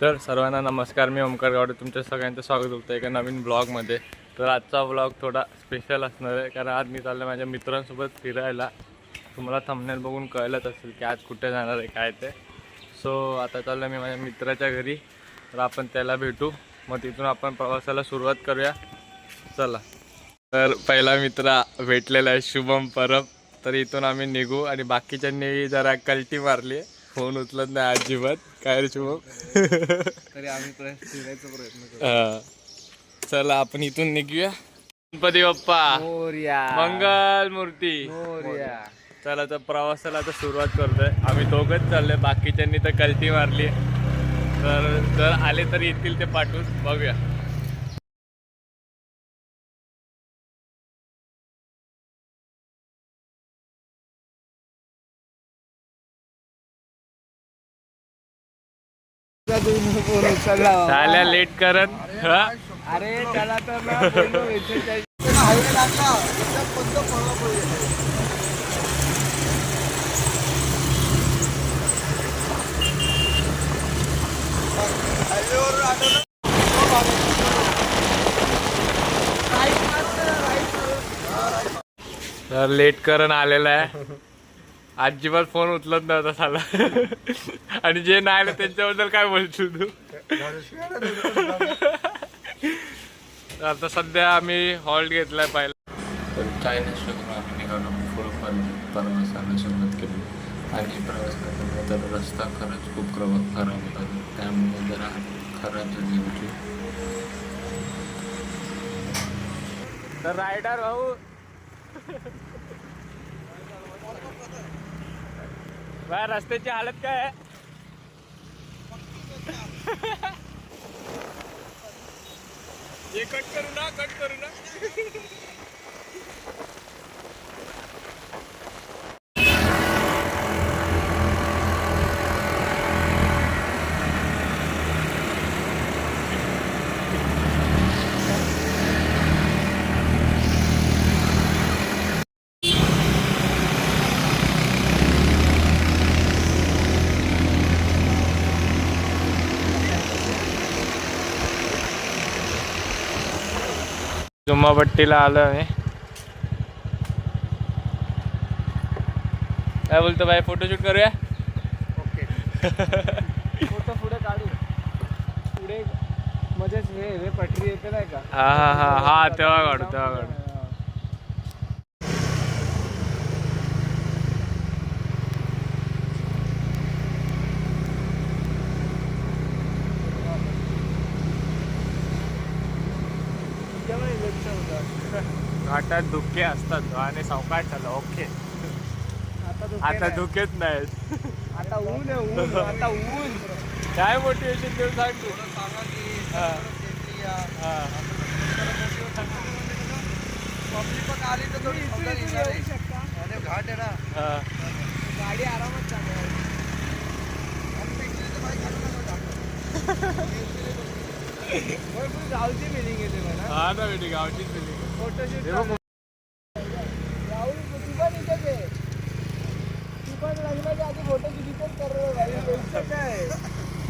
तर सर्वांना नमस्कार, मी ओमकार गावडे तुमच्या सगळ्यांचं स्वागत होतं एका नवीन ब्लॉगमध्ये। तर आजचा ब्लॉग थोडा स्पेशल असणार आहे, कारण आज मी चाललो माझ्या मित्रांसोबत फिरायला। तुम्हाला थंबनेल बघून कळलंच असेल की आज कुठे जाणार आहे काय ते। सो आता चाललो मी माझ्या मित्राच्या घरी, तर आपण त्याला भेटू, मग तिथून आपण प्रवासाला सुरुवात करूया। चला, तर पहिला मित्र भेटलेला आहे शुभम परब। तर इथून आम्ही निघू आणि बाकीच्यांनी जरा कल्टी मारली, फोन उचलत नाही अजिबात। काय रे शुभम? तरी आम्ही फिरायचा प्रयत्न करू। चला आपण इथून निघूया। गणपती बाप्पा मोरया, मंगल मूर्ती मोरया। चला, तर प्रवासाला आता सुरुवात करतोय। आम्ही दोघंच चाललोय, बाकीच्यांनी तर कल्टी मारली। तर जर आले तर येतील ते पाठवून, बघूया। चाल्या लेट करत हा? अरे त्याला तर ना बोललो तर लेट करून आलेला आहे, अजिबात फोन उचलत नव्हता साला। आणि जे नाही आले त्यांच्याबद्दल काय बोलतो तू? आता सध्या आम्ही हॉल्ट घेतलाय पहिला। तर चायनीज करून आम्ही निघालो, प्रवासाला सुरुवात केली। आणि प्रवास करताना तर रस्ता खरंच खूप खराब होता, त्यामुळे जरा खराब झाली होती। तर रायडर भाऊ बाय, रस्त्याची हालत काय आहे? ये कट करू ना, कट करू ना। जुम्मापट्टीला आलो आहे। काय बोलतो भाई, फोटोशूट करूया? ओके। फोटो पुढे काढू, पुढे मध्येच हे पटरी येते नाही का? हा हा हा हा, तेव्हा काढू तेव्हा काढू। घाटात धुके असतात आणि सावकाश झालं। ओके, आता धुकेच नाहीत। आता ऊन आहे, ऊन आता ऊन। काय मोटिवेशन देऊ सांग तू? पब्लिक पण आली तर थोडी घाट आहे ना, गाडी आरामात चालू। गावची फिलिंग येते मला। हा ना बेटी, गावचीच फिलिंग। फोटोशूट राहुल, तू पण इथेच आहे, तू पण लग्नाच्या आधी फोटोशूट इथेच कर रे भाई। टेन्शन काय,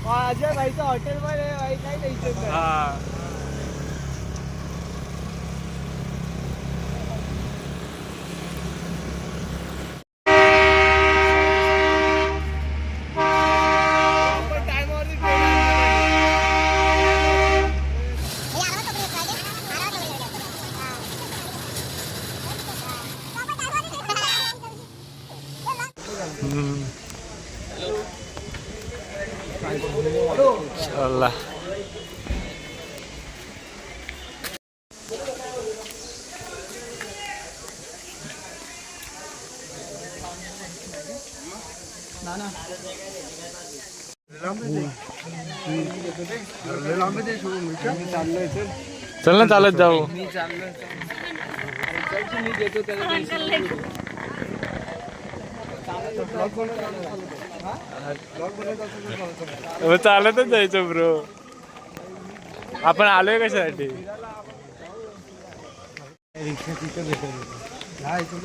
माझ्या भाईचं हॉटेल पण आहे भाई, काही टेन्शन नाही। हा, चला चल ना, चालत जाऊ। मी चाललोय, मी देतो त्याला। चालतच जायचं ब्रो, आपण आलोय कशासाठी? रिक्षा तिथं भेटेल। हा इथून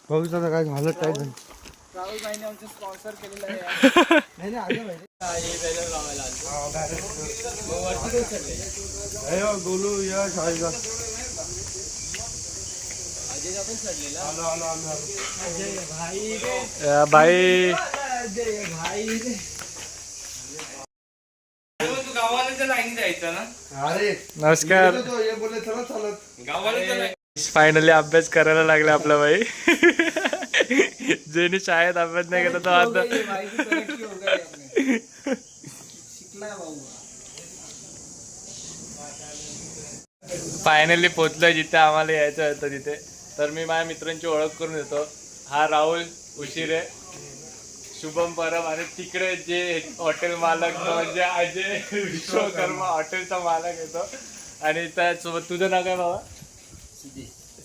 पाऊस आता काय झालं काय झालं राहुल भाईने आमचं स्पॉन्सर केलेलं आहे. नाही नाही आलं माहिती. गोलू या शाळेचा बाई अरे नमस्कार. हे बोलले चला चालत फायनली अभ्यास करायला लागला आपला बाई. ज्याने शाळेत अभ्यास नाही केला तो आता भाई की तरक्की हो गई अपने. शिकलाय भाऊ. फायनली पोचलोय जिथे आम्हाला यायचं होतं तिथे. तर मी माझ्या मित्रांची ओळख करून देतो. हा राहुल उशिरे, शुभम परब आणि तिकडे जे हॉटेल मालक म्हणजे अजय विश्वकर्मा हॉटेलचा मालक येतो. आणि त्यासोबत तुझं नाव काय बाबा?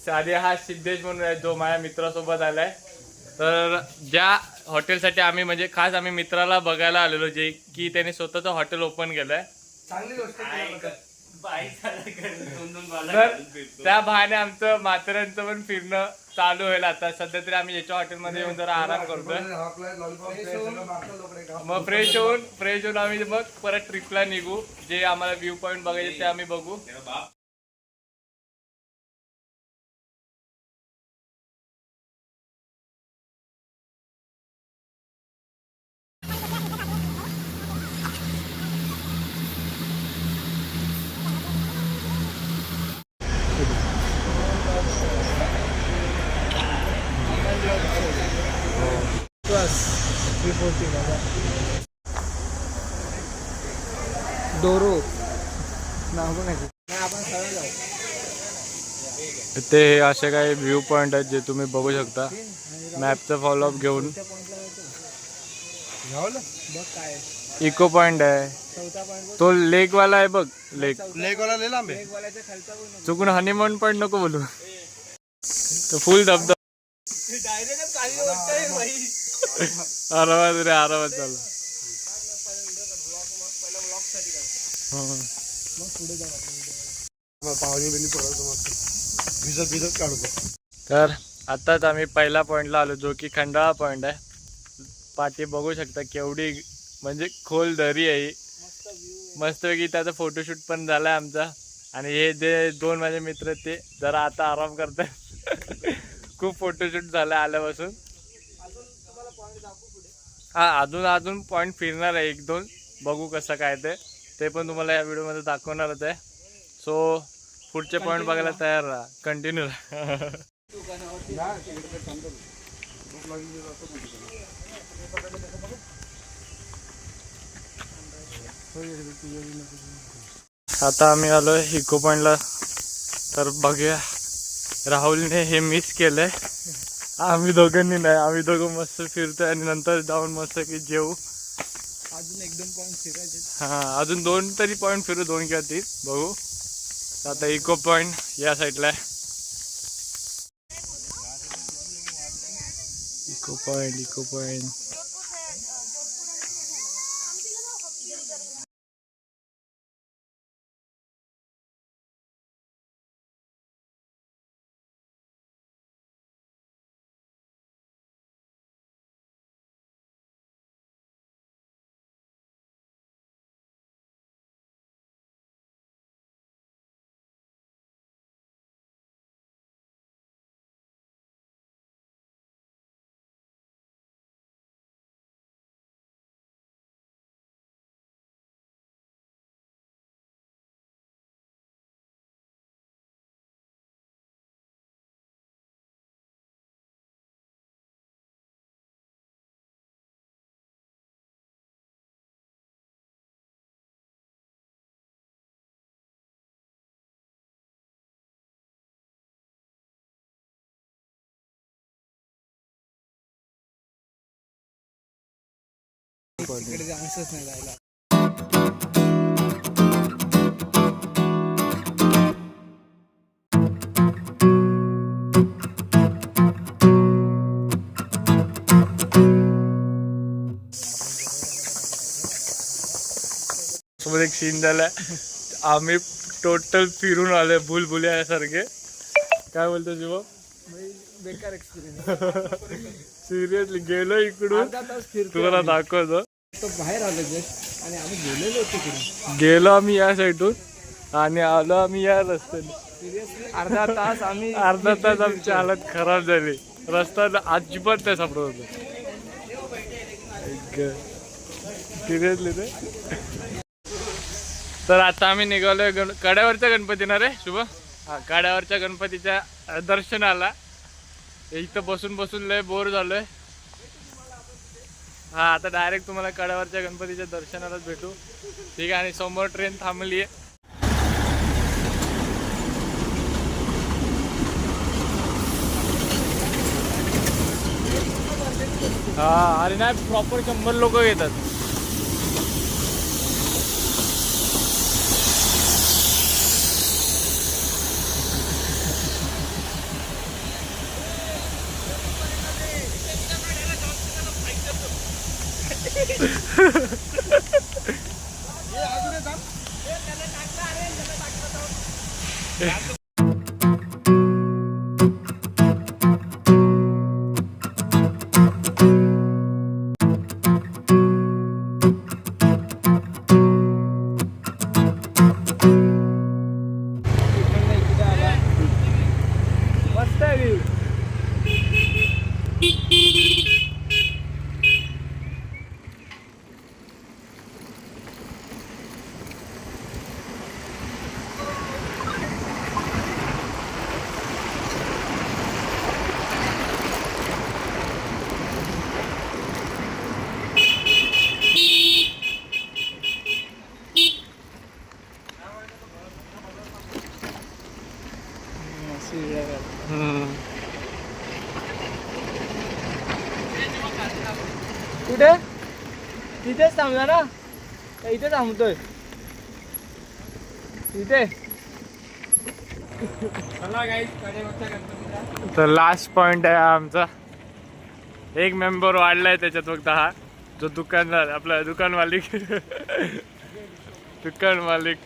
साधी. हा सिद्धेश म्हणून आहे जो माझ्या मित्रासोबत आलाय. तर ज्या हॉटेलसाठी आम्ही म्हणजे खास आम्ही मित्राला बघायला आलेलो जे की त्याने स्वतःचं हॉटेल ओपन केलंय. चांगली गोष्ट तर त्या बहाने आमचं माथेरानचं पण फिरणं चालू होईल. आता सध्या तरी आम्ही याच्या हॉटेलमध्ये येऊन जरा आराम करतोय. मग फ्रेश होऊन आम्ही मग परत ट्रिपला निघू. जे आम्हाला व्ह्यू पॉइंट बघायचे ते आम्ही बघू. बस 340 बाबा. डोरो नाव बघायचं नाही आपण सरळ जाऊ. ते असे काही व्ह्यू पॉइंट आहेत जे तुम्ही बघू शकता मॅपचा फॉलोअप घेऊन. त्या पॉइंटला जायचं. बघ काय इको पॉइंट आहे. चौथा पॉइंट तो लेक वाला आहे बघ. लेक लेगोला लय लांब आहे. एक बोलायचं खालचा पण नको. चुकून हनीमून पॉइंट नको बोलू. तो फुल धबधबा डायरेक्ट खाली वाटतंय भाई. आरामात रे आरामात चालू. पाहुणे बिनी पडतो मस्त भिजत काढतो. तर आताच आम्ही पहिल्या पॉइंटला आलो जो की खंडाळा पॉइंट आहे. पाठी बघू शकता केवढी म्हणजे खोल दरी आहे. मस्तपैकी त्याचा फोटोशूट पण झालाय आमचा. आणि हे जे दोन माझे मित्र आहेत ते जरा आता आराम करतात. खूप फोटोशूट झालाय आल्यापासून. हा अजून पॉइंट फिरणार आहे 1-2 बघू कसं काय ते पण तुम्हाला या व्हिडिओमध्ये दाखवणारच आहे. सो पुढचे पॉइंट बघायला तयार राहा. कंटिन्यू राहा. आता आम्ही आलोय इको पॉइंटला. तर बघूया राहुलने हे मिस केलंय. आम्ही दोघांनी नाही. आम्ही दोघं मस्त फिरतोय आणि नंतर जाऊन मस्त की जेवू. अजून 1-2 पॉइंट फिरायचे. हा अजून 2 तरी पॉइंट फिरू. 2 किंवा 3 बघू. आता इको पॉइंट या साईडला आहे. इको पॉइंट तिकडे चान्सच नाही जायला. सोबत एक सीन झालाय. आम्ही टोटल फिरून आलोय भुलभुलैया सारखे. काय बोलतो शिव? बेकार एक्सपिरियन्स. सिरियसली गेलो इकडून अर्धा तास फिरतो तुम्हाला दाखवतो. तो बाहेर आलो जस्ट आणि आम्ही गेलेलो तिकडे. गेलो आम्ही या साईडून आणि आलो आम्ही या रस्त्याने. सिरियसली अर्धा तास आम्ही अर्धा तास आमची हालत खराब झाली. रस्ता अजिबात नाही सापडत होता. सिरियसली रे. तर आता आम्ही निघालोय कड्यावरच्या गणपती ना रे शुभ. हा कड्यावरच्या गणपतीच्या दर्शनाला. इथं बसून बसून लय बोर झालोय. हा आता डायरेक्ट तुम्हाला कड्यावरच्या गणपतीच्या दर्शनालाच भेटू. ठीक आहे. आणि समोर ट्रेन थांबली आहे. हा अरे नाही प्रॉपर 100 लोक येतात. मस्त आहे व्ह्यू. कुठे तिथेच थांबला ना. इथे थांबतोय तिथे. तर लास्ट पॉइंट आहे आमचा. एक मेंबर वाढलाय त्याच्यात फक्त हा जो दुकानदार आपला दुकान मालिक. दुकान मालिक.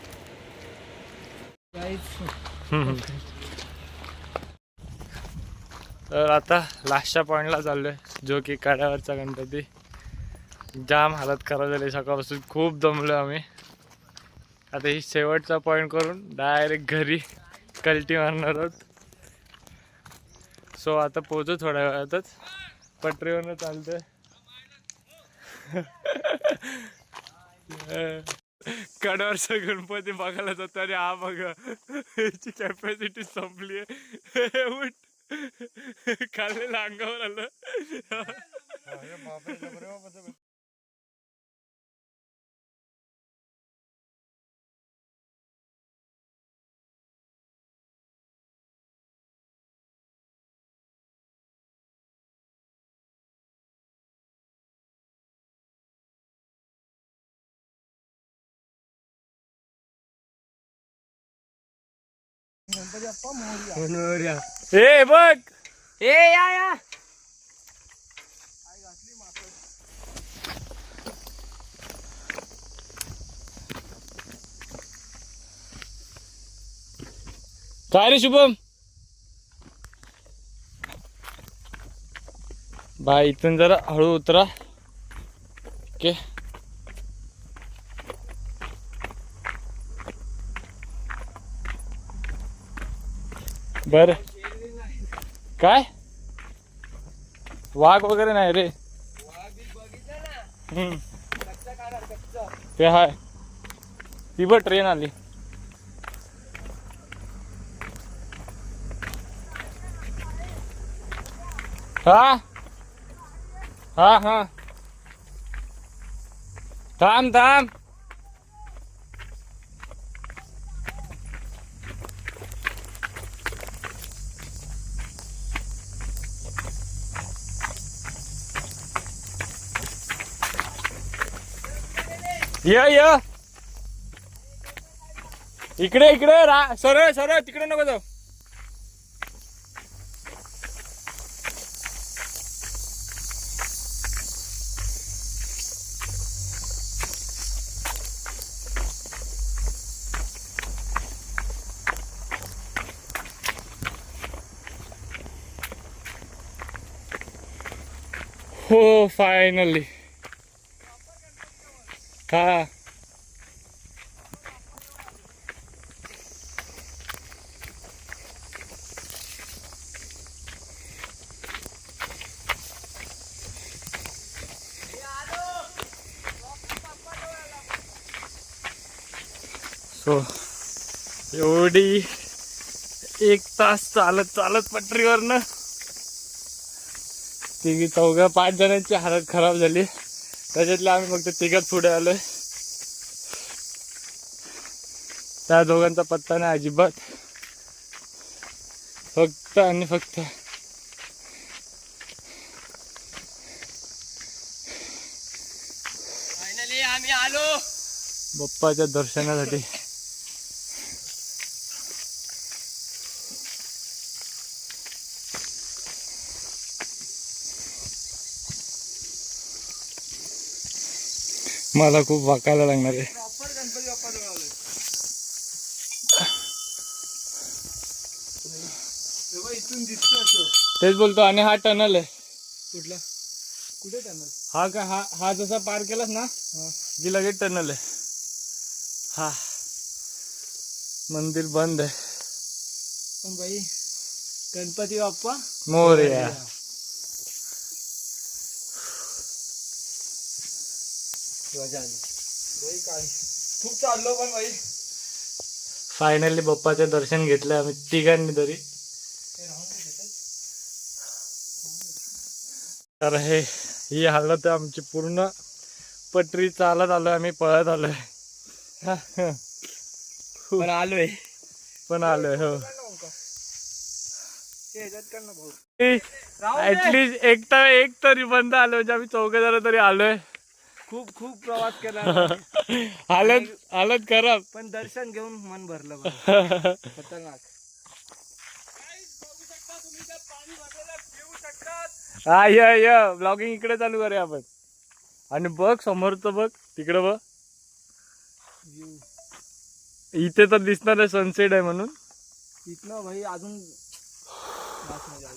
तर आता लास्टच्या पॉइंटला चाललोय जो की कड्यावरचा गणपती. जाम हालत खराब झाली सकाळपासून. खूप दमलो आम्ही. आता ही शेवटचा पॉइंट करून डायरेक्ट घरी कल्टी मारणार आहोत. सो आता पोहोचू थोड्या वेळातच. पटरीवरनं चालतंय. कड्यावरचा गणपती बघायला जातो आणि हा बघा याची कॅपॅसिटी संपली आहे. उठ खाल्लेलं अंगावर आलं. ए बघ ए या काय रे शुभम. बाय इथून जरा हळू उतरा. ओके बर. काय वाघ वगैरे नाही रे. ते हाय ती बघ ट्रेन आली. हा हा हा थांब थांब. य इकडे इकडे सरळ सरळ तिकडे नको जाऊ. हो फायनली. हा सो एवढी 1 तास चालत चालत पटरीवरनं तिघी 5 जणांची हालत खराब झाली. त्याच्यातले आम्ही फक्त तिघात पुढे आलोय. त्या दोघांचा पत्ता नाही अजिबात. फक्त आणि फक्त फायनली आम्ही आलो बाप्पाच्या दर्शनासाठी. मला खूप वाकायला लागणार आहे. प्रॉपर गणपती बाप्पा जवळ आलोय. तेव्हा इथून दिसतो असं. तेच बोलतो. आणि हा टनल आहे. कुठला कुठे टनल? हा का हा जसा पार केलास ना की लगेच टनल आहे. हा मंदिर बंद आहे. पण बाई गणपती बाप्पा मोरया. खूप चाललो पण बाई. फायनली बाप्पाचे दर्शन घेतले आम्ही तिघांनी तरी. तर ही हालत आहे आमची. पूर्ण पटरी चालत आलोय आम्ही, पळत आलोय. पण आलोय. हो. भाऊ ऍटलीस्ट एक तरी बंद आलो म्हणजे आम्ही 4 जण तरी आलोय. खूप खूप प्रवास केला हालत खराब. पण दर्शन घेऊन मन भरलं बघ. खतरनाक. हा या ब्लॉगिंग इकडे चालू करूया आपण. आणि बघ समोरचं बघ, तिकडं बघ. इथे तर दिसणार आहे सनसेट आहे म्हणून. इथनं भाई अजून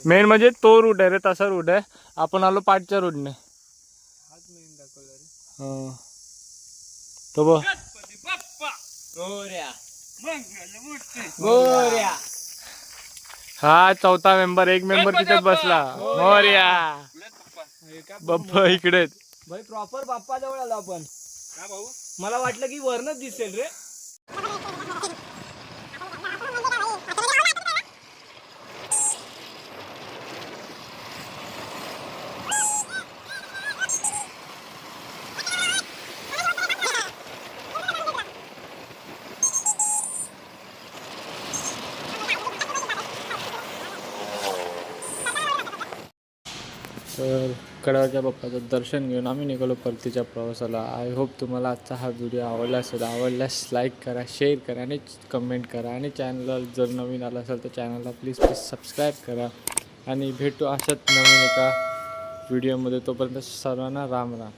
मेन म्हणजे तो रूट आहे रे, तसा रूट आहे. आपण आलो पाठच्या रूटने. हाच मेन दाखवला रे. तो बघ. गोऱ्या हा 4था मेंबर. एक मेंबर तिथेच बसला. मोरया. बाप्पा इकडे. भाई प्रॉपर बाप्पा जवळ आलो आपण. का भाऊ? मला वाटलं की वरनच दिसेल रे. तर कडाच्या बाप्पाचं दर्शन घेऊन आम्ही निघालो परतीच्या प्रवासाला. आय होप तुम्हाला आजचा हा व्हिडिओ आवडला असेल. आवडल्यास लाईक करा, शेअर करा आणि कमेंट करा. आणि चॅनलला जर नवीन आला असेल तर चॅनलला प्लीज सबस्क्राईब करा. आणि भेटू अशाच नवीन एका व्हिडिओमध्ये. तोपर्यंत सर्वांना राम राम.